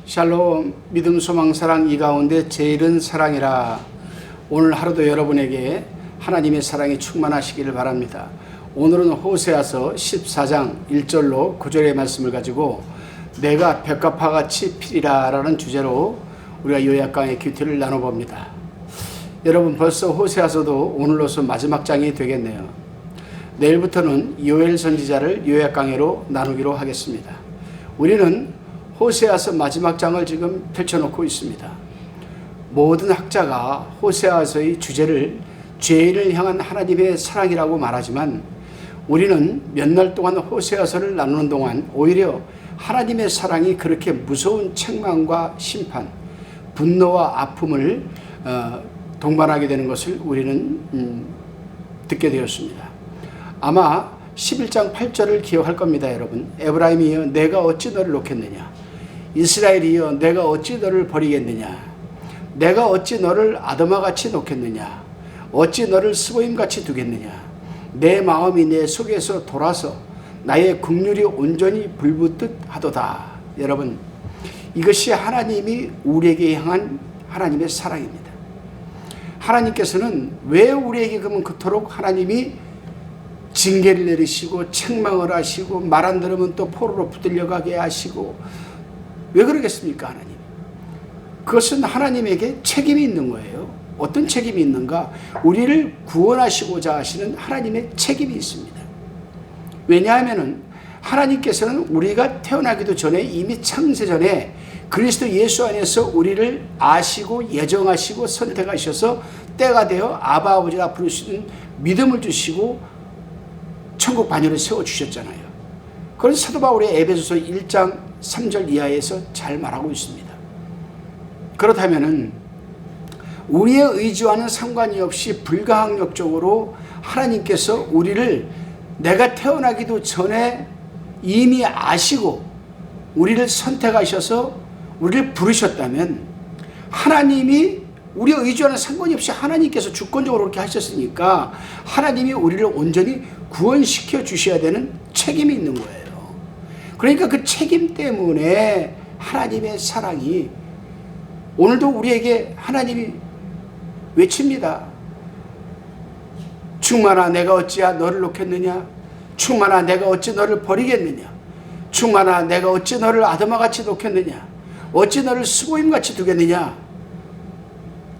샬롬, 믿음, 소망, 사랑 이 가운데 제일은 사랑이라. 오늘 하루도 여러분에게 하나님의 사랑이 충만하시기를 바랍니다. 오늘은 호세아서 14장 1절로 9절의 말씀을 가지고 내가 벽가파같이 피리라 라는 주제로 우리가 요약강의 큐티를 나눠봅니다. 여러분, 벌써 호세아서도 오늘로서 마지막 장이 되겠네요. 내일부터는 요엘 선지자를 요약강의로 나누기로 하겠습니다. 우리는 호세아서 마지막 장을 지금 펼쳐놓고 있습니다. 모든 학자가 호세아서의 주제를 죄인을 향한 하나님의 사랑이라고 말하지만 우리는 몇 날 동안 호세아서를 나누는 동안 오히려 하나님의 사랑이 그렇게 무서운 책망과 심판, 분노와 아픔을 동반하게 되는 것을 우리는 듣게 되었습니다. 아마 11장 8절을 기억할 겁니다. 여러분, 에브라임이여 내가 어찌 너를 놓겠느냐, 이스라엘이여 내가 어찌 너를 버리겠느냐, 내가 어찌 너를 아드마같이 놓겠느냐, 어찌 너를 스보임같이 두겠느냐, 내 마음이 내 속에서 돌아서 나의 긍휼이 온전히 불붙듯 하도다. 여러분, 이것이 하나님이 우리에게 향한 하나님의 사랑입니다. 하나님께서는 왜 우리에게 그러면 그토록 하나님이 징계를 내리시고 책망을 하시고 말 안 들으면 또 포로로 붙들려가게 하시고 왜 그러겠습니까? 하나님, 그것은 하나님에게 책임이 있는 거예요. 어떤 책임이 있는가? 우리를 구원하시고자 하시는 하나님의 책임이 있습니다. 왜냐하면 하나님께서는 우리가 태어나기도 전에 이미 창세전에 그리스도 예수 안에서 우리를 아시고 예정하시고 선택하셔서 때가 되어 아바 아버지라 부를 수 있는 믿음을 주시고 천국 반열을 세워주셨잖아요. 그런 사도 바울의 에베소서 1장 3절 이하에서 잘 말하고 있습니다. 그렇다면 우리의 의지와는 상관이 없이 불가항력적으로 하나님께서 우리를 내가 태어나기도 전에 이미 아시고 우리를 선택하셔서 우리를 부르셨다면 하나님이 우리의 의지와는 상관이 없이 하나님께서 주권적으로 그렇게 하셨으니까 하나님이 우리를 온전히 구원시켜 주셔야 되는 책임이 있는 거예요. 그러니까 그 책임 때문에 하나님의 사랑이 오늘도 우리에게 하나님이 외칩니다. 충만아 내가 어찌야 너를 놓겠느냐, 충만아 내가 어찌 너를 버리겠느냐, 충만아 내가 어찌 너를 아드마같이 놓겠느냐, 어찌 너를 스보임같이 두겠느냐,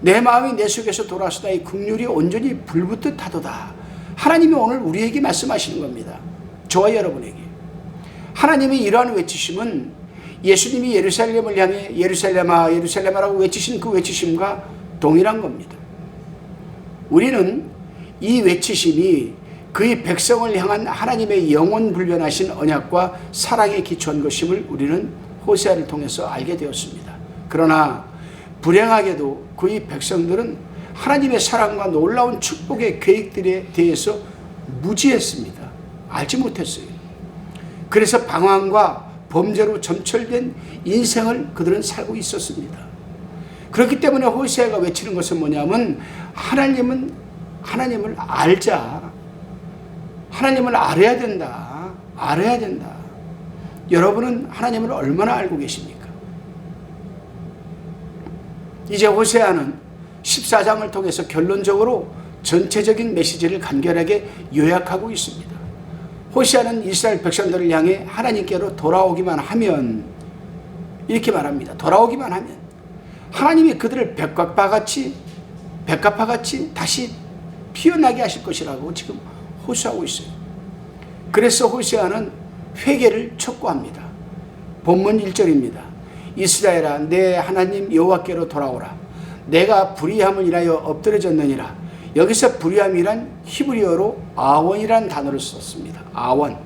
내 마음이 내 속에서 돌아서 나의 긍휼이 온전히 불붙듯 하도다. 하나님이 오늘 우리에게 말씀하시는 겁니다. 저와 여러분에게. 하나님이 이러한 외치심은 예수님이 예루살렘을 향해 예루살렘아 예루살렘아라고 외치신 그 외치심과 동일한 겁니다. 우리는 이 외치심이 그의 백성을 향한 하나님의 영원불변하신 언약과 사랑에 기초한 것임을 우리는 호세아를 통해서 알게 되었습니다. 그러나 불행하게도 그의 백성들은 하나님의 사랑과 놀라운 축복의 계획들에 대해서 무지했습니다. 알지 못했어요. 그래서 방황과 범죄로 점철된 인생을 그들은 살고 있었습니다. 그렇기 때문에 호세아가 외치는 것은 뭐냐면 하나님을 알자. 하나님을 알아야 된다. 알아야 된다. 여러분은 하나님을 얼마나 알고 계십니까? 이제 호세아는 14장을 통해서 결론적으로 전체적인 메시지를 간결하게 요약하고 있습니다. 호세아는 이스라엘 백성들을 향해 하나님께로 돌아오기만 하면 이렇게 말합니다. 돌아오기만 하면 하나님이 그들을 백합화같이 다시 피어나게 하실 것이라고 지금 호소하고 있어요. 그래서 호세아는 회개를 촉구합니다. 본문 1절입니다. 이스라엘아 내 하나님 여호와께로 돌아오라. 내가 불의함을 인하여 엎드려졌느니라. 여기서 불의함이란 히브리어로 아원이라는 단어를 썼습니다. 아원.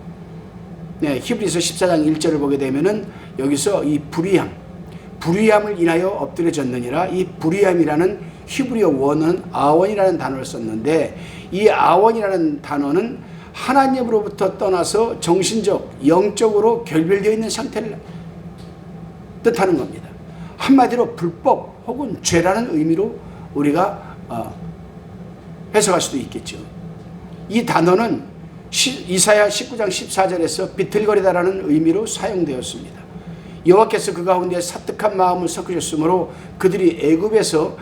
네, 히브리서 14장 1절을 보게 되면은 여기서 이 불의함을 인하여 엎드려졌느니라. 이 불의함이라는 히브리어 원어는 아원이라는 단어를 썼는데 이 아원이라는 단어는 하나님으로부터 떠나서 정신적, 영적으로 결별되어 있는 상태를 뜻하는 겁니다. 한마디로 불법 혹은 죄라는 의미로 우리가 해석할 수도 있겠죠. 이 단어는 이사야 19장 14절에서 비틀거리다라는 의미로 사용되었습니다. 여호와께서 그 가운데 사특한 마음을 섞으셨으므로 그들이 애굽에서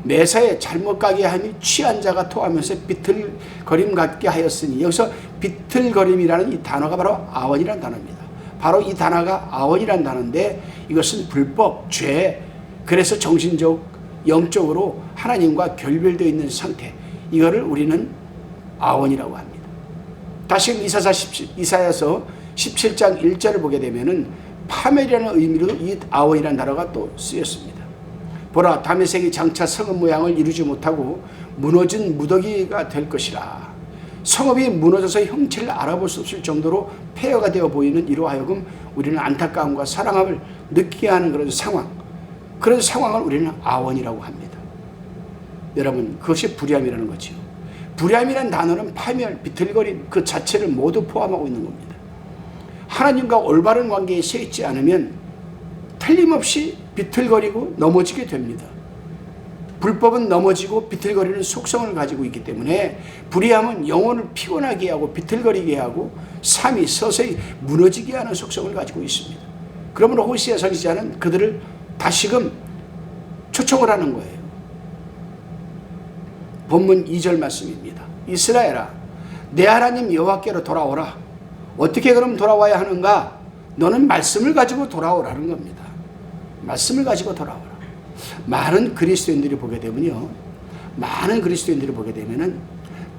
매사에 잘못 가게 하니 취한 자가 토하면서 비틀거림 같게 하였으니, 여기서 비틀거림이라는 이 단어가 바로 아원이라는 단어입니다. 바로 이 단어가 아원이라는 단어인데, 이것은 불법, 죄, 그래서 정신적, 영적으로 하나님과 결별되어 있는 상태, 이거를 우리는 아원이라고 합니다. 다시 이사야서 17장 1절을 보게 되면은 파멸이라는 의미로 이 아원이라는 단어가 또 쓰였습니다. 보라, 다메섹이 장차 성읍 모양을 이루지 못하고 무너진 무더기가 될 것이라. 성읍이 무너져서 형체를 알아볼 수 없을 정도로 폐허가 되어 보이는 이로 하여금 우리는 안타까움과 사랑함을 느끼게 하는 그런 상황을 우리는 아원이라고 합니다. 여러분, 그것이 불의함이라는 거죠. 불의함이라는 단어는 파멸, 비틀거림 그 자체를 모두 포함하고 있는 겁니다. 하나님과 올바른 관계에 서 있지 않으면 틀림없이 비틀거리고 넘어지게 됩니다. 불법은 넘어지고 비틀거리는 속성을 가지고 있기 때문에 불의함은 영혼을 피곤하게 하고 비틀거리게 하고 삶이 서서히 무너지게 하는 속성을 가지고 있습니다. 그러므로 호세아 선지자는 그들을 다시금 초청을 하는 거예요. 본문 2절 말씀입니다. 이스라엘아, 내 하나님 여호와께로 돌아오라. 어떻게 그럼 돌아와야 하는가? 너는 말씀을 가지고 돌아오라는 겁니다. 말씀을 가지고 돌아오라. 많은 그리스도인들이 보게 되면요,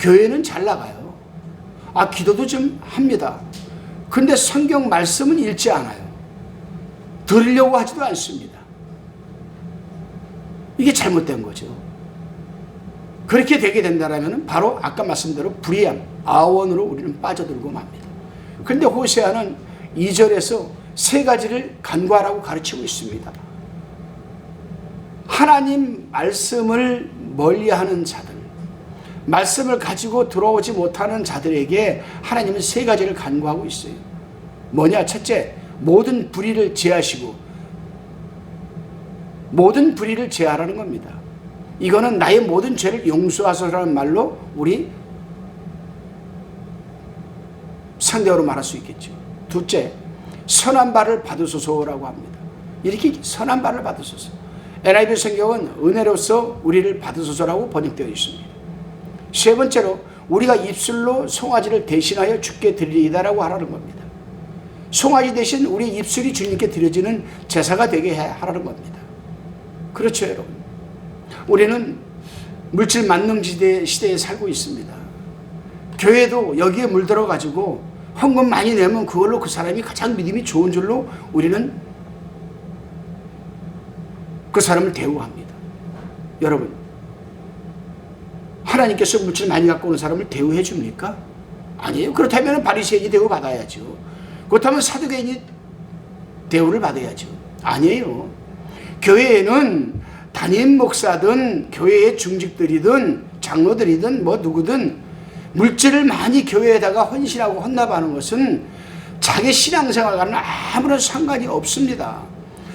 교회는 잘 나가요. 기도도 좀 합니다. 근데 성경 말씀은 읽지 않아요. 들으려고 하지도 않습니다. 이게 잘못된 거죠. 그렇게 되게 된다면 바로 아까 말씀대로 불의함, 아원으로 우리는 빠져들고 맙니다. 그런데 호세아는 2절에서 세 가지를 간구하라고 가르치고 있습니다. 하나님 말씀을 멀리하는 자들, 말씀을 가지고 들어오지 못하는 자들에게 하나님은 세 가지를 간구하고 있어요. 뭐냐? 첫째, 모든 불의를 제하시고, 모든 불의를 제하라는 겁니다. 이거는 나의 모든 죄를 용서하소서라는 말로 우리 상대어로 말할 수 있겠죠. 둘째, 선한 바를 받으소서라고 합니다. 이렇게 선한 바를 받으소서. NIV 성경은 은혜로서 우리를 받으소서라고 번역되어 있습니다. 세 번째로, 우리가 입술로 송아지를 대신하여 주께 드리리이다라고 하라는 겁니다. 송아지 대신 우리 입술이 주님께 드려지는 제사가 되게 하라는 겁니다. 그렇죠, 여러분. 우리는 물질 만능 시대에 살고 있습니다. 교회도 여기에 물들어 가지고 헌금 많이 내면 그걸로 그 사람이 가장 믿음이 좋은 줄로 우리는 그 사람을 대우합니다. 여러분, 하나님께서 물질 많이 갖고 오는 사람을 대우해 줍니까? 아니에요. 그렇다면 바리새인이 대우받아야죠. 그렇다면 사두개인이 대우를 받아야죠. 아니에요. 교회에는 담임 목사든 교회의 중직들이든 장로들이든 뭐 누구든 물질을 많이 교회에다가 헌신하고 헌납하는 것은 자기 신앙생활과는 아무런 상관이 없습니다.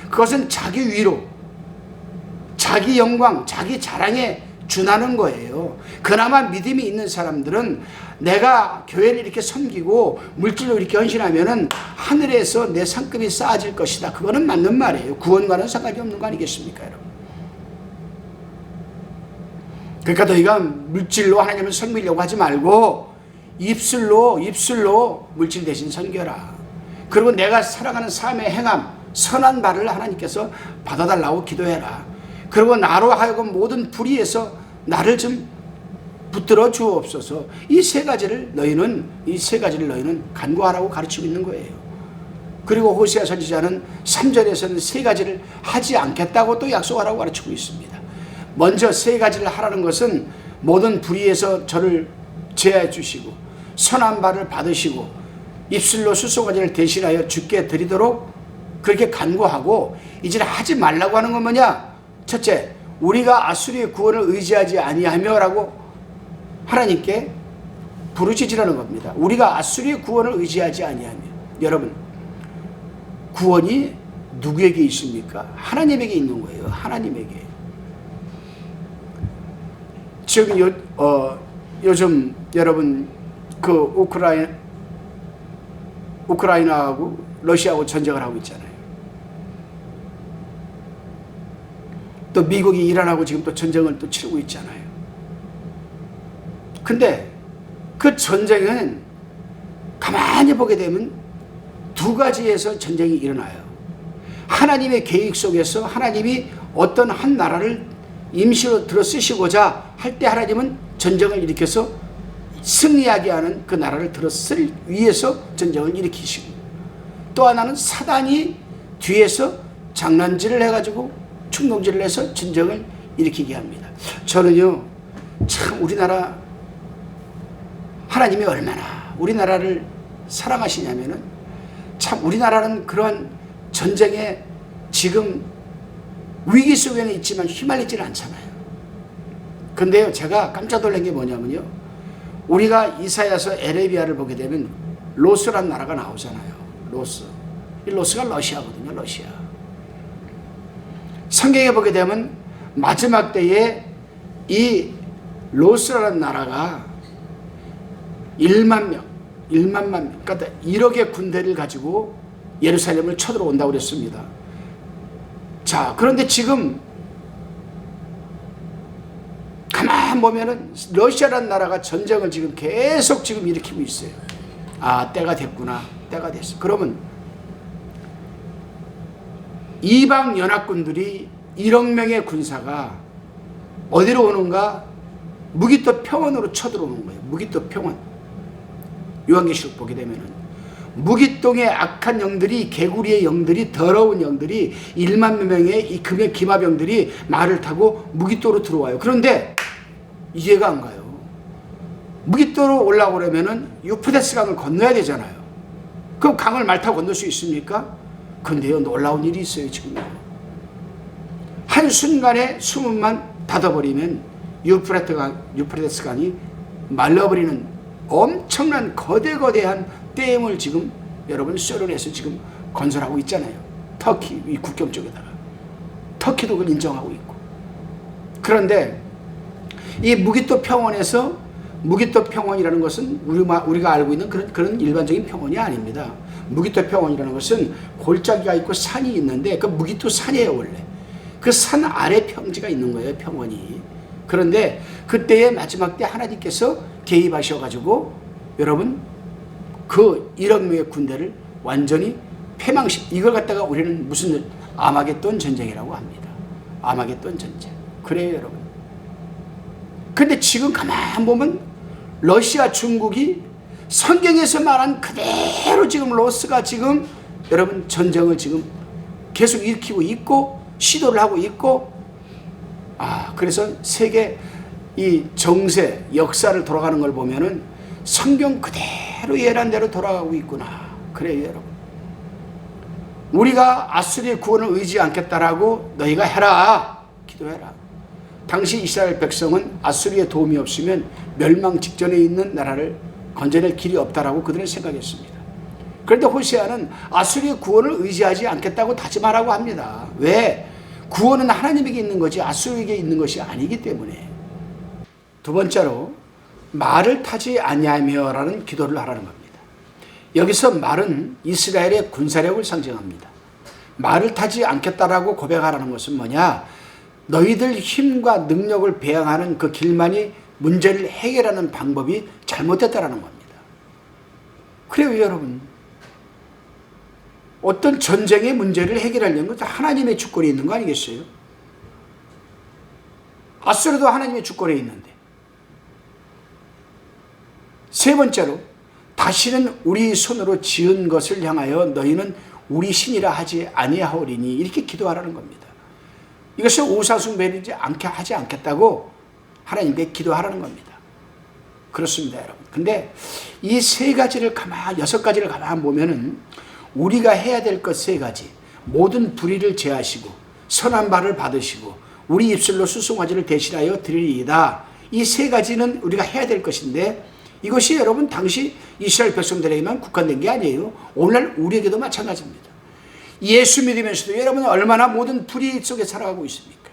그것은 자기 위로, 자기 영광, 자기 자랑에 준하는 거예요. 그나마 믿음이 있는 사람들은 내가 교회를 이렇게 섬기고 물질로 이렇게 헌신하면은 하늘에서 내 상급이 쌓아질 것이다. 그거는 맞는 말이에요. 구원과는 상관이 없는 거 아니겠습니까, 여러분? 그러니까 너희가 물질로 하나님을 섬기려고 하지 말고 입술로 물질 대신 섬겨라. 그리고 내가 살아가는 삶의 행함, 선한 바를 하나님께서 받아달라고 기도해라. 그리고 나로 하여금 모든 불의에서 나를 좀 붙들어 주옵소서. 이 세 가지를 너희는 간구하라고 가르치고 있는 거예요. 그리고 호세아 선지자는 3절에서는 세 가지를 하지 않겠다고 또 약속하라고 가르치고 있습니다. 먼저 세 가지를 하라는 것은 모든 불의에서 저를 제하여 주시고 선한 바를 받으시고 입술로 수송아지를 대신하여 주께 드리도록 그렇게 간구하고, 이제 하지 말라고 하는 건 뭐냐? 첫째, 우리가 아수리의 구원을 의지하지 아니하며라고 하나님께 부르짖으라는 겁니다. 우리가 아수리의 구원을 의지하지 아니하며. 여러분, 구원이 누구에게 있습니까? 하나님에게 있는 거예요. 하나님에게. 지금 요즘 여러분 우크라이나하고 러시아하고 전쟁을 하고 있잖아요. 또 미국이 이란하고 지금 또 전쟁을 또 치르고 있잖아요. 근데 그 전쟁은 가만히 보게 되면 두 가지에서 전쟁이 일어나요. 하나님의 계획 속에서 하나님이 어떤 한 나라를 임시로 들어 쓰시고자 할 때 하나님은 전쟁을 일으켜서 승리하게 하는 그 나라를 들어 쓸 위해서 전쟁을 일으키시고, 또 하나는 사단이 뒤에서 장난질을 해가지고 충동질을 해서 전쟁을 일으키게 합니다. 저는요, 참 우리나라 하나님이 얼마나 우리나라를 사랑하시냐면은, 참 우리나라는 그러한 전쟁에 지금 위기 속에는 있지만 휘말리지는 않잖아요. 근데요, 제가 깜짝 놀란 게 뭐냐면요, 우리가 이사야서 에레비야를 보게 되면 로스라는 나라가 나오잖아요. 로스. 이 로스가 러시아거든요. 러시아. 성경에 보게 되면 마지막 때에 이 로스라는 나라가 1만 명, 그러니까 1억의 군대를 가지고 예루살렘을 쳐들어온다고 그랬습니다. 자, 그런데 지금 가만 보면은 러시아라는 나라가 전쟁을 지금 계속 지금 일으키고 있어요. 아, 때가 됐구나. 때가 됐어. 그러면 이방 연합군들이 1억 명의 군사가 어디로 오는가? 무기토 평원으로 쳐들어오는 거예요. 무기토 평원. 요한계시록 보게 되면은 무기똥의 악한 영들이, 개구리의 영들이, 더러운 영들이 1만 명의 이 금의 기마병들이 말을 타고 무기토로 들어와요. 그런데 이해가 안 가요. 무기토로 올라오려면은 유프레스 강을 건너야 되잖아요. 그럼 강을 말 타고 건널 수 있습니까? 근데요, 놀라운 일이 있어요. 지금 한순간에 수문만 닫아버리면 유프레스 강이 말라버리는 엄청난 거대한 댐을 지금 여러분 소련에서 지금 건설하고 있잖아요. 터키 이 국경 쪽에다가. 터키도 그걸 인정하고 있고. 그런데 이 무기토 평원에서, 무기토 평원이라는 것은 우리가 알고 있는 그런 일반적인 평원이 아닙니다. 무기토 평원이라는 것은 골짜기가 있고 산이 있는데 그 무기토 산이에요. 원래 그 산 아래 평지가 있는 거예요. 평원이. 그런데 그때의 마지막 때 하나님께서 개입하셔가지고 여러분 그 1억 명의 군대를 완전히 이걸 갖다가 우리는 무슨 아마겟돈 전쟁이라고 합니다. 아마겟돈 전쟁. 그래요, 여러분. 근데 지금 가만 보면 러시아, 중국이 성경에서 말한 그대로 지금 로스가 지금 여러분 전쟁을 지금 계속 일으키고 있고 시도를 하고 있고, 그래서 세계 이 정세, 역사를 돌아가는 걸 보면은 성경 그대로 예란 대로 돌아가고 있구나. 그래요, 여러분. 우리가 아수리의 구원을 의지하지 않겠다라고 너희가 해라. 기도해라. 당시 이스라엘 백성은 아수리의 도움이 없으면 멸망 직전에 있는 나라를 건져낼 길이 없다라고 그들은 생각했습니다. 그런데 호세아는 아수리의 구원을 의지하지 않겠다고 다짐하라고 합니다. 왜? 구원은 하나님에게 있는 거지 아수리에게 있는 것이 아니기 때문에. 두 번째로 말을 타지 아니하며라는 기도를 하라는 겁니다. 여기서 말은 이스라엘의 군사력을 상징합니다. 말을 타지 않겠다라고 고백하라는 것은 뭐냐? 너희들 힘과 능력을 배양하는 그 길만이 문제를 해결하는 방법이 잘못됐다라는 겁니다. 그래요, 여러분. 어떤 전쟁의 문제를 해결하려면 하나님의 주권이 있는 거 아니겠어요? 아수르도 하나님의 주권에 있는데. 세 번째로 다시는 우리 손으로 지은 것을 향하여 너희는 우리 신이라 하지 아니하오리니 이렇게 기도하라는 겁니다. 이것을 우상숭배하지 하지 않겠다고 하나님께 기도하라는 겁니다. 그렇습니다, 여러분. 근데 이 세 가지를 여섯 가지를 가만 보면은 우리가 해야 될 것 세 가지, 모든 불의를 제하시고 선한 말을 받으시고 우리 입술로 수송아지를 대신하여 드리리이다. 이 세 가지는 우리가 해야 될 것인데 이것이 여러분 당시 이스라엘 백성들에게만 국한된 게 아니에요. 오늘날 우리에게도 마찬가지입니다. 예수 믿으면서도 여러분은 얼마나 모든 불의 속에 살아가고 있습니까?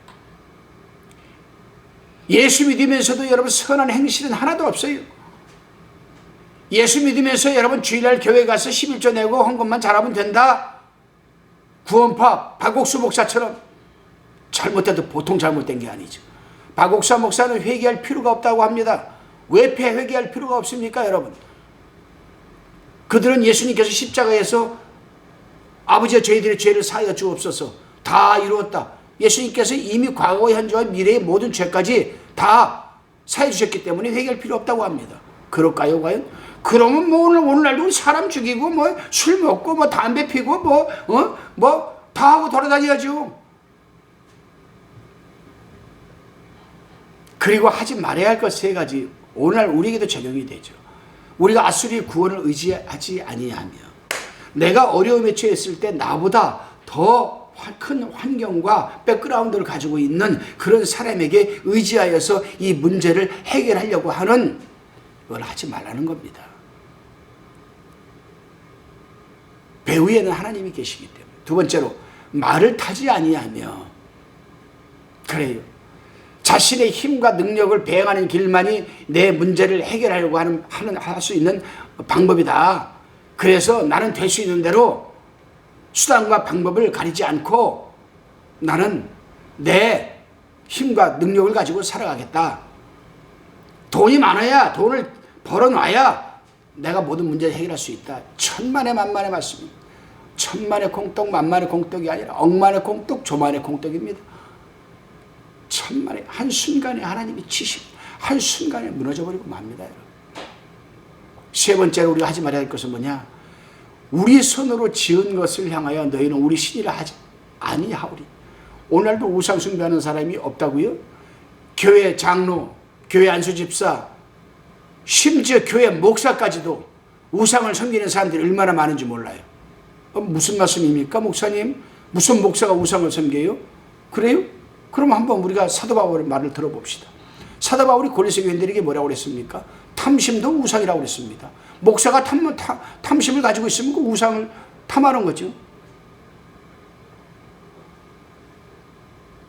예수 믿으면서도 여러분 선한 행실은 하나도 없어요. 예수 믿으면서 여러분 주일날 교회 가서 11조 내고 헌금만 잘하면 된다. 구원파 박옥수 목사처럼 잘못해도 보통 잘못된 게 아니죠. 박옥사 목사는 회개할 필요가 없다고 합니다. 왜 회개할 필요가 없습니까, 여러분? 그들은 예수님께서 십자가에서 아버지와 저희들의 죄를 사하여 주옵소서 다 이루었다. 예수님께서 이미 과거, 현재와 미래의 모든 죄까지 다 사해 주셨기 때문에 회개할 필요 없다고 합니다. 그럴까요, 과연? 그러면 뭐 오늘날도 사람 죽이고 뭐 술 먹고 뭐 담배 피고 뭐 다 하고 돌아다녀야죠. 그리고 하지 말아야 할 것 세 가지 오늘날 우리에게도 적용이 되죠. 우리가 아수리의 구원을 의지하지 아니하며 내가 어려움에 처했을 때 나보다 더 큰 환경과 백그라운드를 가지고 있는 그런 사람에게 의지하여서 이 문제를 해결하려고 하는 걸 하지 말라는 겁니다. 배후에는 하나님이 계시기 때문에. 두 번째로 말을 타지 아니하며 그래요. 자신의 힘과 능력을 배행하는 길만이 내 문제를 해결하려고 할 수 있는 방법이다. 그래서 나는 될 수 있는 대로 수단과 방법을 가리지 않고 나는 내 힘과 능력을 가지고 살아가겠다. 돈이 많아야 돈을 벌어놔야 내가 모든 문제를 해결할 수 있다. 천만의 만만의 말씀입니다. 천만의 공떡 만만의 공떡이 아니라 억만의 공떡 조만의 공떡입니다. 천만의 한순간에 하나님이 치십 한순간에 무너져버리고 맙니다. 여러분. 세 번째로 우리가 하지 말아야 할 것은 뭐냐? 우리 손으로 지은 것을 향하여 너희는 우리 신이라 하지 아니하오리. 오늘도 우상 숭배하는 사람이 없다고요? 교회 장로, 교회 안수집사, 심지어 교회 목사까지도 우상을 섬기는 사람들이 얼마나 많은지 몰라요. 무슨 말씀입니까, 목사님? 무슨 목사가 우상을 섬겨요? 그래요? 그럼 한번 우리가 사도 바울의 말을 들어봅시다. 사도 바울이 골로새 교인들에게 뭐라고 그랬습니까? 탐심도 우상이라고 그랬습니다. 목사가 탐심을 가지고 있으면 그 우상을 탐하는 거죠.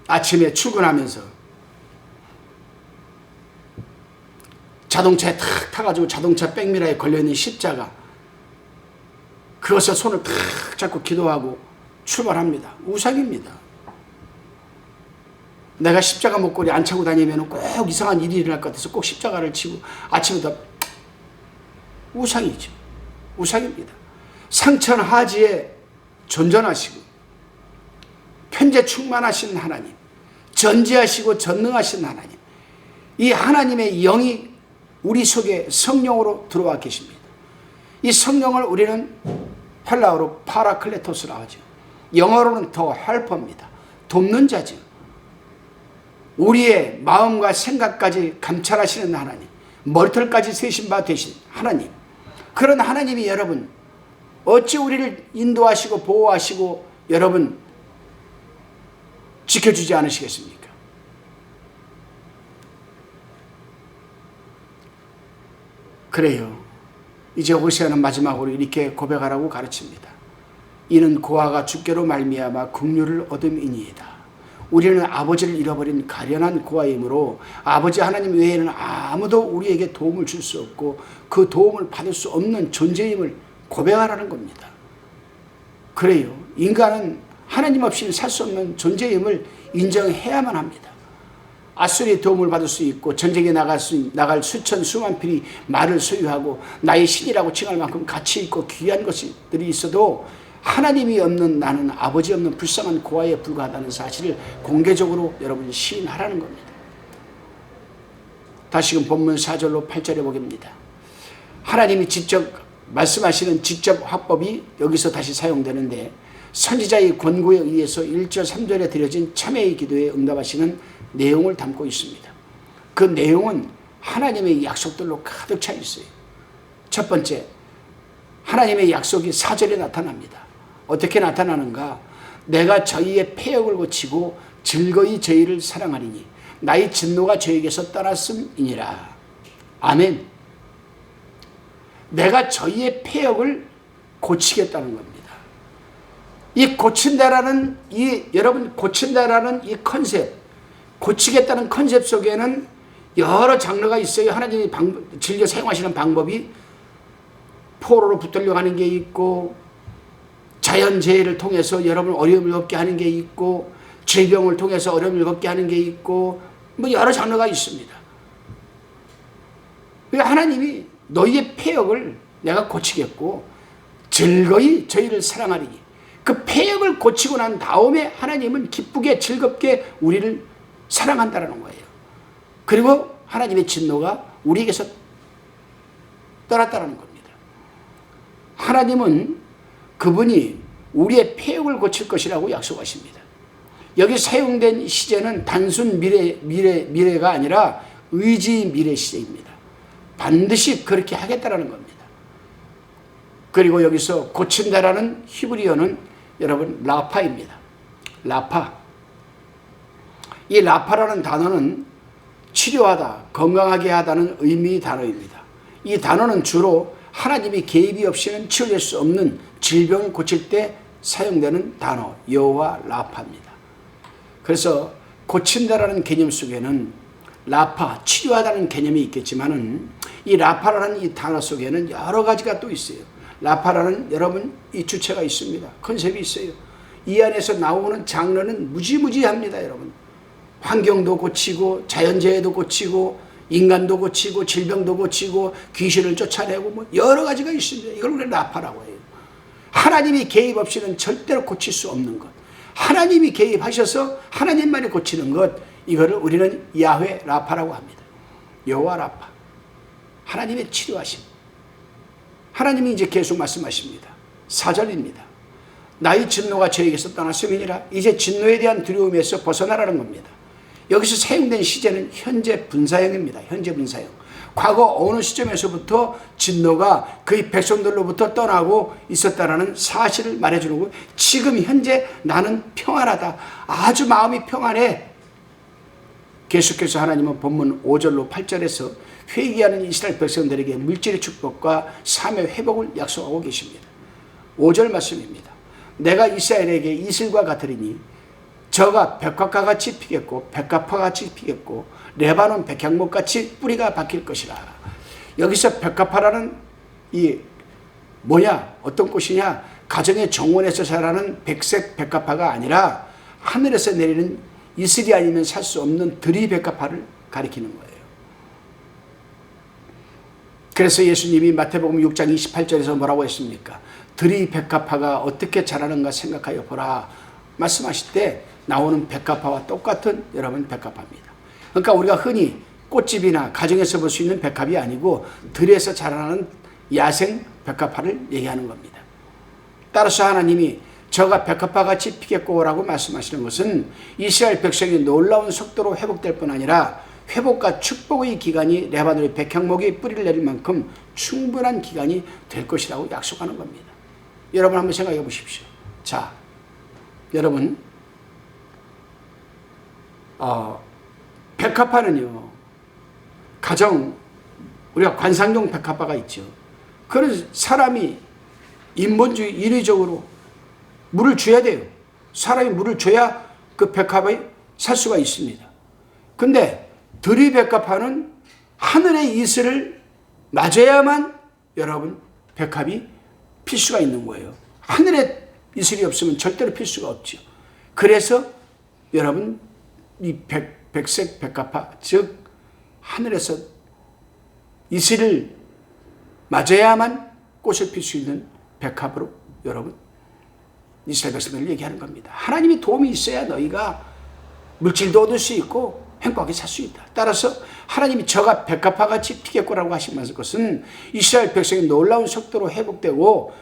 아침에 출근하면서 자동차에 탁 타가지고 자동차 백미러에 걸려있는 십자가 그것에 손을 탁 잡고 기도하고 출발합니다. 우상입니다. 내가 십자가 목걸이 안 차고 다니면 꼭 이상한 일이 일어날 것 같아서 꼭 십자가를 치고 아침부터 우상이죠. 우상입니다. 상천하지에 존전하시고 현재 충만하신 하나님, 전지하시고 전능하신 하나님, 이 하나님의 영이 우리 속에 성령으로 들어와 계십니다. 이 성령을 우리는 헬라어로 파라클레토스라고 하죠. 영어로는 더 헬퍼입니다. 돕는 자죠. 우리의 마음과 생각까지 감찰하시는 하나님, 머리털까지 세신 바 되신 하나님, 그런 하나님이 여러분 어찌 우리를 인도하시고 보호하시고 여러분 지켜주지 않으시겠습니까? 그래요. 이제 호세아는 마지막으로 이렇게 고백하라고 가르칩니다. 이는 고아가 주께로 말미암아 긍휼을 얻음이니이다. 우리는 아버지를 잃어버린 가련한 고아이므로 아버지 하나님 외에는 아무도 우리에게 도움을 줄 수 없고 그 도움을 받을 수 없는 존재임을 고백하라는 겁니다. 그래요. 인간은 하나님 없이는 살 수 없는 존재임을 인정해야만 합니다. 아수리의 도움을 받을 수 있고 전쟁에 나갈 수천 수만 필이 말을 소유하고 나의 신이라고 칭할 만큼 가치 있고 귀한 것들이 있어도 하나님이 없는 나는 아버지 없는 불쌍한 고아에 불과하다는 사실을 공개적으로 여러분이 시인하라는 겁니다. 다시금 본문 4절로 8절에 보겠습니다. 하나님이 직접 말씀하시는 직접 화법이 여기서 다시 사용되는데 선지자의 권고에 의해서 1절 3절에 드려진 참회의 기도에 응답하시는 내용을 담고 있습니다. 그 내용은 하나님의 약속들로 가득 차 있어요. 첫 번째, 하나님의 약속이 4절에 나타납니다. 어떻게 나타나는가? 내가 저희의 패역을 고치고 즐거이 저희를 사랑하리니 나의 진노가 저에게서 떠났음이니라. 아멘. 내가 저희의 패역을 고치겠다는 겁니다. 이 고친다라는 여러분 고친다라는 이 컨셉, 고치겠다는 컨셉 속에는 여러 장르가 있어요. 하나님이 즐겨 사용하시는 방법이 포로로 붙들려 가는 게 있고 자연재해를 통해서 여러분 어려움을 얻게 하는 게 있고 질병을 통해서 어려움을 겪게 하는 게 있고 뭐 여러 장르가 있습니다. 그러니까 하나님이 너희의 패역을 내가 고치겠고 즐거이 저희를 사랑하리니, 그 패역을 고치고 난 다음에 하나님은 기쁘게 즐겁게 우리를 사랑한다는 거예요. 그리고 하나님의 진노가 우리에게서 떠났다는 겁니다. 하나님은 그분이 우리의 패역을 고칠 것이라고 약속하십니다. 여기 사용된 시제는 단순 미래가 아니라 의지 미래 시제입니다. 반드시 그렇게 하겠다라는 겁니다. 그리고 여기서 고친다라는 히브리어는 여러분 라파입니다. 라파. 이 라파라는 단어는 치료하다, 건강하게 하다는 의미의 단어입니다. 이 단어는 주로 하나님이 개입이 없이는 치료될 수 없는 질병을 고칠 때 사용되는 단어, 여호와 라파입니다. 그래서 고친다라는 개념 속에는 라파, 치료하다는 개념이 있겠지만은 이 라파라는 이 단어 속에는 여러 가지가 또 있어요. 라파라는 여러분 이 주체가 있습니다. 컨셉이 있어요. 이 안에서 나오는 장르는 무지무지합니다, 여러분. 환경도 고치고 자연재해도 고치고 인간도 고치고 질병도 고치고 귀신을 쫓아내고 뭐 여러 가지가 있습니다. 이걸 우리가 라파라고 해요. 하나님이 개입 없이는 절대로 고칠 수 없는 것. 하나님이 개입하셔서 하나님만이 고치는 것, 이거를 우리는 야훼 라파라고 합니다. 여호와 라파. 하나님의 치료하심. 하나님이 이제 계속 말씀하십니다. 4절입니다. 나의 진노가 저에게서 떠났음이니라. 이제 진노에 대한 두려움에서 벗어나라는 겁니다. 여기서 사용된 시제는 현재 분사형입니다. 현재 분사형. 과거 어느 시점에서부터 진노가 그의 백성들로부터 떠나고 있었다는 사실을 말해주는 거고, 지금 현재 나는 평안하다. 아주 마음이 평안해. 계속해서 하나님은 본문 5절로 8절에서 회개하는 이스라엘 백성들에게 물질의 축복과 삶의 회복을 약속하고 계십니다. 5절 말씀입니다. 내가 이스라엘에게 이슬과 같으리니 저가 백합과 같이 피겠고 백합화 같이 피겠고 레바논 백향목 같이 뿌리가 박힐 것이라. 여기서 백합화라는 이 뭐냐, 어떤 꽃이냐, 가정의 정원에서 자라는 백색 백합화가 아니라 하늘에서 내리는 이슬이 아니면 살 수 없는 들이 백합화를 가리키는 거예요. 그래서 예수님이 마태복음 6장 28절에서 뭐라고 했습니까? 들이 백합화가 어떻게 자라는가 생각하여 보라 말씀하실 때 나오는 백합화와 똑같은 여러분 백합화입니다. 그러니까 우리가 흔히 꽃집이나 가정에서 볼 수 있는 백합이 아니고 들에서 자라나는 야생 백합화를 얘기하는 겁니다. 따라서 하나님이 저가 백합화같이 피겠고라고 말씀하시는 것은 이스라엘 백성이 놀라운 속도로 회복될 뿐 아니라 회복과 축복의 기간이 레바논의 백향목이 뿌리를 내릴 만큼 충분한 기간이 될 것이라고 약속하는 겁니다. 여러분 한번 생각해 보십시오. 자, 여러분 백합화는요, 가정 우리가 관상용 백합화가 있죠. 그런 사람이 인본주의 인위적으로 물을 줘야 돼요. 사람이 물을 줘야 그 백합이 살 수가 있습니다. 근데 들이 백합화는 하늘의 이슬을 맞아야만 여러분 백합이 필 수가 있는 거예요. 하늘의 이슬이 없으면 절대로 필 수가 없죠. 그래서 여러분 이 백색 백합화, 즉 하늘에서 이슬을 맞아야만 꽃을 필 수 있는 백합으로 여러분 이스라엘 백성들을 얘기하는 겁니다. 하나님의 도움이 있어야 너희가 물질도 얻을 수 있고 행복하게 살 수 있다. 따라서 하나님이 저가 백합화같이 피겠고라고 하신 것은 이스라엘 백성이 놀라운 속도로 회복되고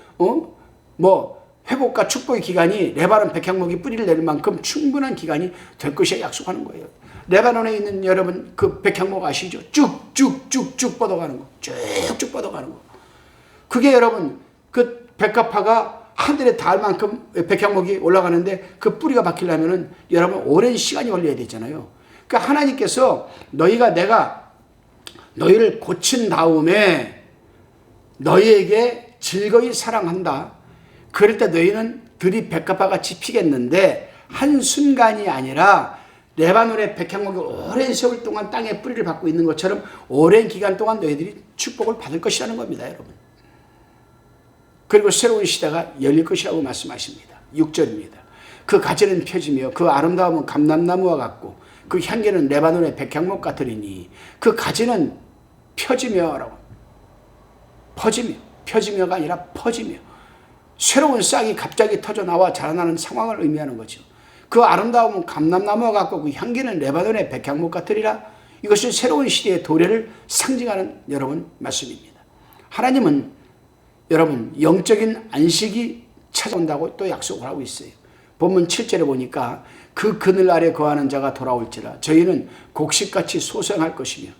회복과 축복의 기간이 레바논 백향목이 뿌리를 내릴 만큼 충분한 기간이 될 것이야 약속하는 거예요. 레바논에 있는 여러분 그 백향목 아시죠? 쭉쭉쭉쭉 뻗어가는 거. 쭉쭉 뻗어가는 거. 그게 여러분 그 백합화가 하늘에 닿을 만큼 백향목이 올라가는데 그 뿌리가 박히려면은 여러분 오랜 시간이 걸려야 되잖아요. 그러니까 하나님께서 내가 너희를 고친 다음에 너희에게 즐거이 사랑한다. 그럴 때 너희는 들이 백합화같이 피겠는데 한순간이 아니라 레바논의 백향목이 오랜 세월 동안 땅에 뿌리를 받고 있는 것처럼 오랜 기간 동안 너희들이 축복을 받을 것이라는 겁니다, 여러분. 그리고 새로운 시대가 열릴 것이라고 말씀하십니다. 6절입니다. 그 가지는 펴지며 그 아름다움은 감람나무와 같고 그 향기는 레바논의 백향목 같으리니 그 가지는 펴지며라고 펴지며가 아니라 퍼지며 새로운 싹이 갑자기 터져 나와 자라나는 상황을 의미하는 거죠. 그 아름다움은 감람나무와 같고 그 향기는 레바논의 백향목 같으리라. 이것은 새로운 시대의 도래를 상징하는 여러분 말씀입니다. 하나님은 여러분 영적인 안식이 찾아온다고 또 약속을 하고 있어요. 본문 7절에 보니까 그 그늘 아래 거하는 자가 돌아올지라 저희는 곡식같이 소생할 것이며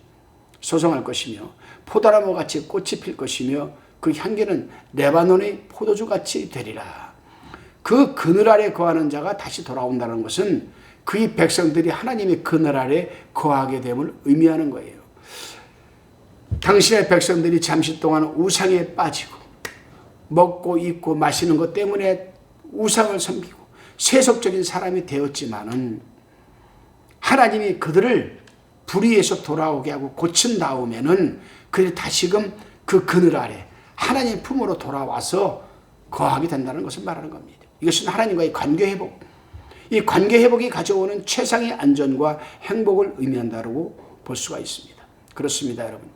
포도나무같이 꽃이 필 것이며 그 향기는 레바논의 포도주같이 되리라. 그 그늘 아래 거하는 자가 다시 돌아온다는 것은 그의 백성들이 하나님의 그늘 아래 거하게 됨을 의미하는 거예요. 당신의 백성들이 잠시 동안 우상에 빠지고 먹고 입고 마시는 것 때문에 우상을 섬기고 세속적인 사람이 되었지만은 하나님이 그들을 불의에서 돌아오게 하고 고친 다음에는 그들이 다시금 그 그늘 아래 하나님 품으로 돌아와서 거하게 된다는 것을 말하는 겁니다. 이것은 하나님과의 관계 회복, 이 관계 회복이 가져오는 최상의 안전과 행복을 의미한다고 볼 수가 있습니다. 그렇습니다, 여러분.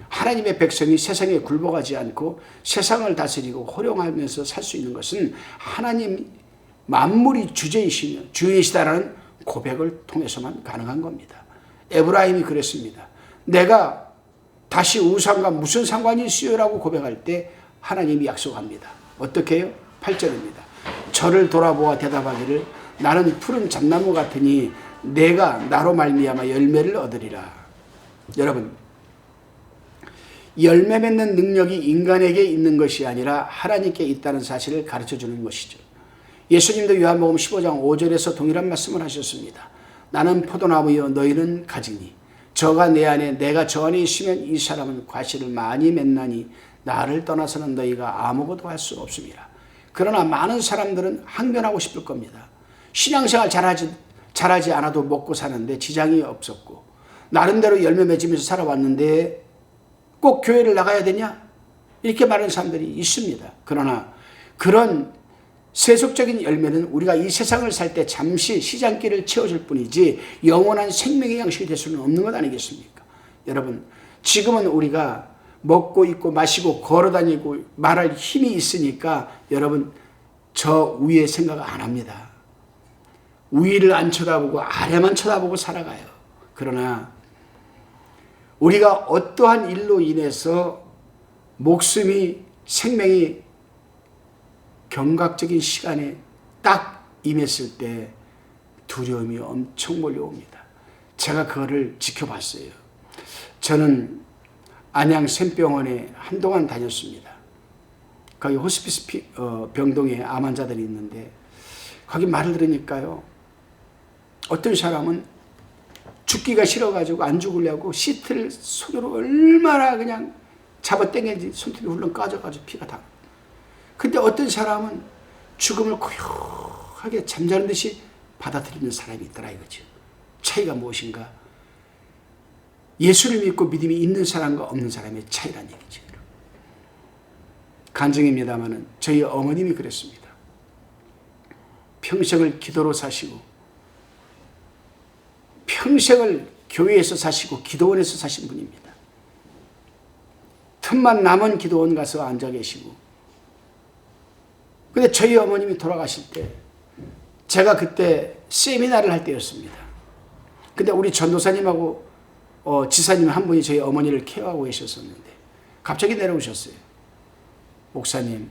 하나님의 백성이 세상에 굴복하지 않고 세상을 다스리고 호령하면서 살 수 있는 것은 하나님 만물이 주제이시며 주인이시다라는 고백을 통해서만 가능한 겁니다. 에브라임이 그랬습니다. 내가 다시 우상과 무슨 상관이 있어요라고 고백할 때 하나님이 약속합니다. 어떻게 해요? 8절입니다. 저를 돌아보아 대답하기를 나는 푸른 잣나무 같으니 내가 나로 말미암아 열매를 얻으리라. 여러분, 열매 맺는 능력이 인간에게 있는 것이 아니라 하나님께 있다는 사실을 가르쳐 주는 것이죠. 예수님도 요한복음 15장 5절에서 동일한 말씀을 하셨습니다. 나는 포도나무여 너희는 가지니 저가 내 안에 내가 저 안에 있으면 이 사람은 과실을 많이 맺나니 나를 떠나서는 너희가 아무것도 할 수 없습니다. 그러나 많은 사람들은 항변하고 싶을 겁니다. 신앙생활 잘하지 않아도 먹고 사는데 지장이 없었고 나름대로 열매 맺으면서 살아왔는데 꼭 교회를 나가야 되냐? 이렇게 말하는 사람들이 있습니다. 그러나 그런 세속적인 열매는 우리가 이 세상을 살 때 잠시 시장길을 채워줄 뿐이지 영원한 생명의 양식이 될 수는 없는 것 아니겠습니까? 여러분, 지금은 우리가 먹고 입고 마시고 걸어다니고 말할 힘이 있으니까 여러분 저 위에 생각 안 합니다. 위를 안 쳐다보고 아래만 쳐다보고 살아가요. 그러나 우리가 어떠한 일로 인해서 목숨이 생명이 경각적인 시간에 딱 임했을 때 두려움이 엄청 몰려옵니다. 제가 그거를 지켜봤어요. 저는 안양 샘병원에 한동안 다녔습니다. 거기 호스피스 병동에 암 환자들이 있는데 거기 말을 들으니까요. 어떤 사람은 죽기가 싫어가지고 안 죽으려고 시트를 손으로 얼마나 그냥 잡아당기지 손톱이 훌렁 까져가지고 피가 다. 근데 어떤 사람은 죽음을 고요하게 잠자는 듯이 받아들이는 사람이 있더라 이거죠. 차이가 무엇인가? 예수를 믿고 믿음이 있는 사람과 없는 사람의 차이란 얘기죠. 간증입니다마는 저희 어머님이 그랬습니다. 평생을 기도로 사시고 평생을 교회에서 사시고 기도원에서 사신 분입니다. 틈만 남은 기도원 가서 앉아 계시고 근데 저희 어머님이 돌아가실 때 제가 그때 세미나를 할 때였습니다. 근데 우리 전도사님하고 지사님 한 분이 저희 어머니를 케어하고 계셨었는데 갑자기 내려오셨어요. 목사님,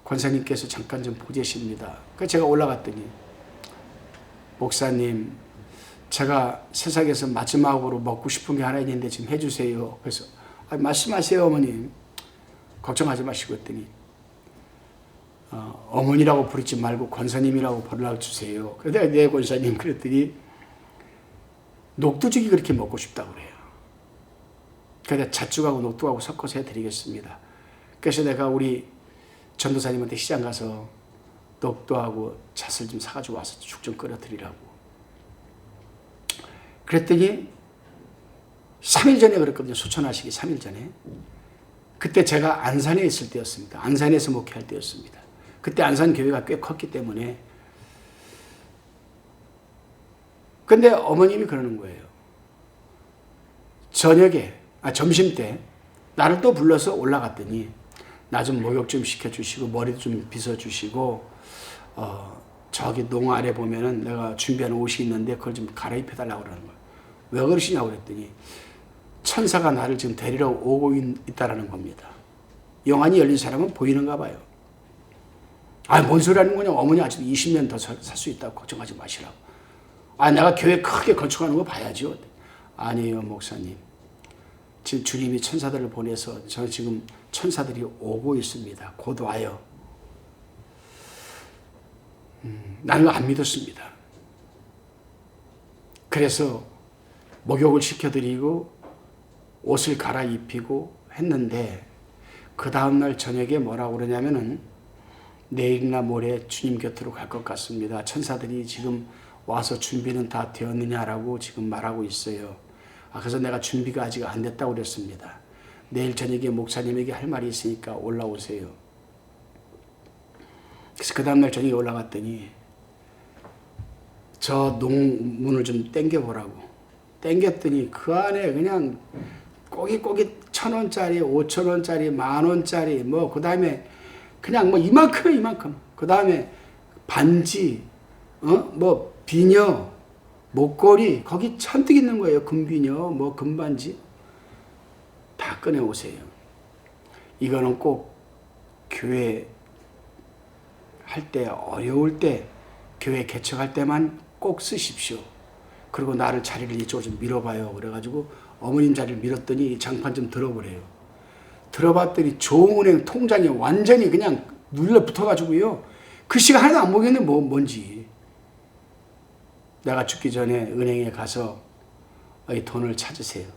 권사님께서 잠깐 좀 보재십니다. 그래서 제가 올라갔더니 목사님, 제가 세상에서 마지막으로 먹고 싶은 게 하나 있는데 좀 해주세요. 그래서 말씀하세요 어머님. 걱정하지 마시고 했더니 어머니라고 부르지 말고 권사님이라고 부르라고 주세요. 그래서 내가 네 권사님 그랬더니 녹두죽이 그렇게 먹고 싶다고 그래요. 그래서 잣죽하고 녹두하고 섞어서 해드리겠습니다. 그래서 내가 우리 전도사님한테 시장 가서 녹두하고 잣을 좀 사가지고 와서 죽 좀 끓여드리라고. 그랬더니 3일 전에 그랬거든요. 수천하시기 3일 전에. 그때 제가 안산에 있을 때였습니다. 안산에서 목회할 때였습니다. 그때 안산 교회가 꽤 컸기 때문에 근데 어머님이 그러는 거예요. 점심 때 나를 또 불러서 올라갔더니 나 좀 목욕 좀 시켜주시고 머리도 좀 빗어주시고 저기 농 아래 보면은 내가 준비한 옷이 있는데 그걸 좀 갈아입혀달라고 그러는 거예요. 왜 그러시냐고 그랬더니 천사가 나를 지금 데리러 오고 있다라는 겁니다. 영안이 열린 사람은 보이는가 봐요. 뭔 소리 하는 거냐. 어머니 아직도 20년 더 살 수 있다고 걱정하지 마시라고. 내가 교회 크게 건축하는 거 봐야죠. 아니에요, 목사님. 지금 주님이 천사들을 보내서 저 지금 천사들이 오고 있습니다. 곧 와요. 나는 안 믿었습니다. 그래서 목욕을 시켜드리고 옷을 갈아입히고 했는데 그 다음날 저녁에 뭐라고 그러냐면은 내일이나 모레 주님 곁으로 갈 것 같습니다. 천사들이 지금 와서 준비는 다 되었느냐라고 지금 말하고 있어요. 그래서 내가 준비가 아직 안 됐다고 그랬습니다. 내일 저녁에 목사님에게 할 말이 있으니까 올라오세요. 그래서 그 다음날 저녁에 올라갔더니 저 농문을 좀 당겨보라고. 당겼더니 그 안에 그냥 꼬깃꼬깃 1,000원짜리, 5,000원짜리, 10,000원짜리, 그 다음에 그냥 이만큼. 그 다음에 반지, 비녀, 목걸이, 거기 잔뜩 있는 거예요. 금비녀, 금반지. 다 꺼내오세요. 이거는 꼭 교회 할 때, 어려울 때, 교회 개척할 때만 꼭 쓰십시오. 그리고 나를 자리를 이쪽으로 좀 밀어봐요. 그래가지고 어머님 자리를 밀었더니 장판 좀 들어보래요. 들어봤더니 조은행 통장이 완전히 그냥 눌러 붙어가지고요. 글씨가 하나도 안 보이겠는데 뭔지. 내가 죽기 전에 은행에 가서 이 돈을 찾으세요.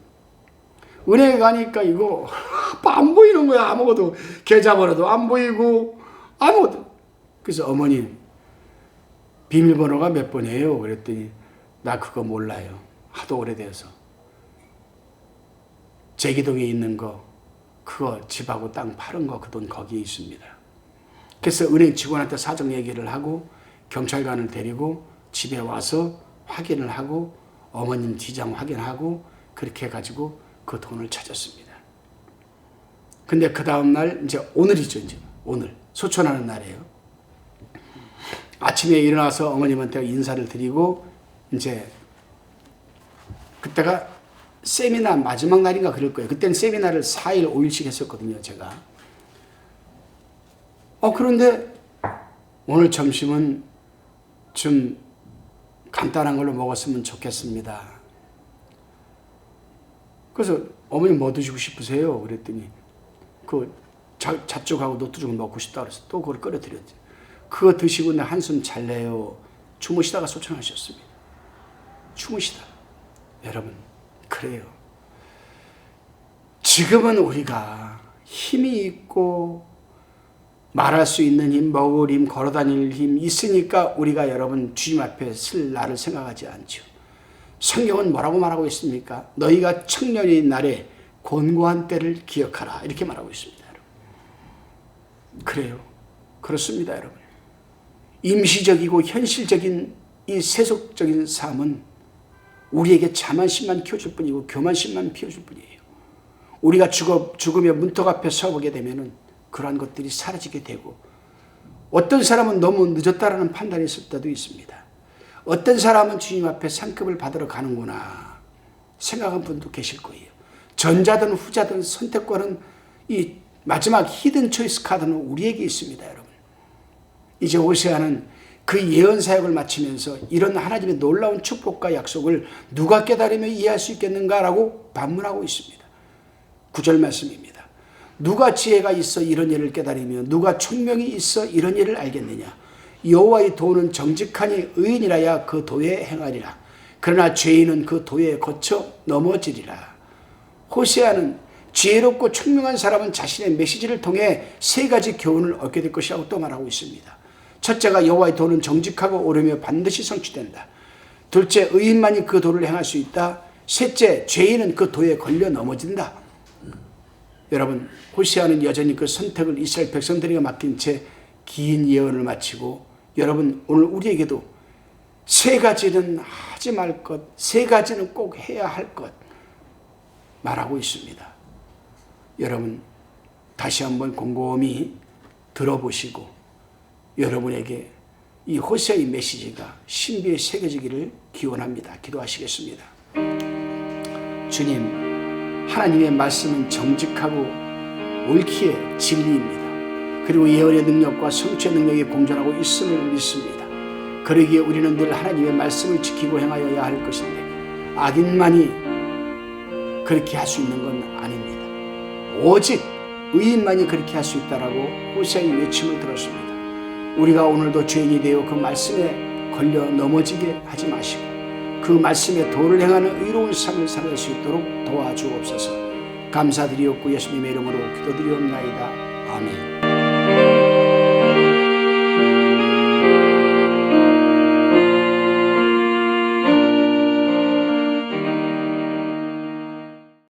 은행에 가니까 이거 안 보이는 거야. 아무것도. 계좌번호도 안 보이고 아무것도. 그래서 어머님 비밀번호가 몇 번이에요? 그랬더니 나 그거 몰라요. 하도 오래돼서. 제기동에 있는 거 그거 집하고 땅 파는 거 그 돈 거기에 있습니다. 그래서 은행 직원한테 사정 얘기를 하고 경찰관을 데리고 집에 와서 확인을 하고 어머님 지장 확인하고 그렇게 해가지고 그 돈을 찾았습니다. 근데 그 다음날 이제 오늘이죠. 이제 오늘 소천하는 날이에요. 아침에 일어나서 어머님한테 인사를 드리고 이제 그때가 세미나 마지막 날인가 그럴 거예요. 그때는 세미나를 4일 5일씩 했었거든요. 제가. 그런데 오늘 점심은 좀 간단한 걸로 먹었으면 좋겠습니다. 그래서 어머님 뭐 드시고 싶으세요? 그랬더니 그 잣죽하고 노트죽을 먹고 싶다 그래서 또 그걸 끓여드렸죠. 그거 드시고 나 한숨 잘래요. 주무시다가 소천하셨습니다. 주무시다. 여러분 그래요. 지금은 우리가 힘이 있고 말할 수 있는 힘, 먹을 힘, 걸어다닐 힘 있으니까 우리가 여러분 주님 앞에 쓸 날을 생각하지 않죠. 성경은 뭐라고 말하고 있습니까? 너희가 청년인 날에 곤고한 때를 기억하라 이렇게 말하고 있습니다. 여러분. 그래요. 그렇습니다. 여러분. 임시적이고 현실적인 이 세속적인 삶은 우리에게 자만심만 키워줄 뿐이고 교만심만 피워줄 뿐이에요. 우리가 죽으며 문턱 앞에 서보게 되면은 그러한 것들이 사라지게 되고 어떤 사람은 너무 늦었다라는 판단이 있을 때도 있습니다. 어떤 사람은 주님 앞에 상급을 받으러 가는구나 생각한 분도 계실 거예요. 전자든 후자든 선택권은 이 마지막 히든 초이스 카드는 우리에게 있습니다. 여러분. 이제 호세아는 그 예언 사역을 마치면서 이런 하나님의 놀라운 축복과 약속을 누가 깨달으며 이해할 수 있겠는가라고 반문하고 있습니다. 9절 말씀입니다. 누가 지혜가 있어 이런 일을 깨달으며 누가 총명이 있어 이런 일을 알겠느냐. 여호와의 도는 정직하니 의인이라야 그 도에 행하리라. 그러나 죄인은 그 도에 거쳐 넘어지리라. 호세아는 지혜롭고 총명한 사람은 자신의 메시지를 통해 세 가지 교훈을 얻게 될 것이라고 또 말하고 있습니다. 첫째가 여호와의 도는 정직하고 옳으며 반드시 성취된다. 둘째, 의인만이 그 도를 행할 수 있다. 셋째, 죄인은 그 도에 걸려 넘어진다. 여러분, 호세아는 여전히 그 선택을 이스라엘 백성들에게 맡긴 채 긴 예언을 마치고 여러분 오늘 우리에게도 세 가지는 하지 말 것, 세 가지는 꼭 해야 할 것 말하고 있습니다. 여러분 다시 한번 곰곰이 들어보시고 여러분에게 이 호세아의 메시지가 신비에 새겨지기를 기원합니다. 기도하시겠습니다. 주님, 하나님의 말씀은 정직하고 옳기에 진리입니다. 그리고 예언의 능력과 성취의 능력이 공존하고 있음을 믿습니다. 그러기에 우리는 늘 하나님의 말씀을 지키고 행하여야 할 것인데 악인만이 그렇게 할 수 있는 건 아닙니다. 오직 의인만이 그렇게 할 수 있다라고 호세아의 외침을 들었습니다. 우리가 오늘도 죄인이 되어 그 말씀에 걸려 넘어지게 하지 마시고 그 말씀에 도를 행하는 의로운 삶을 살 수 있도록 도와주옵소서. 감사드리옵고 예수님의 이름으로 기도드리옵나이다. 아멘.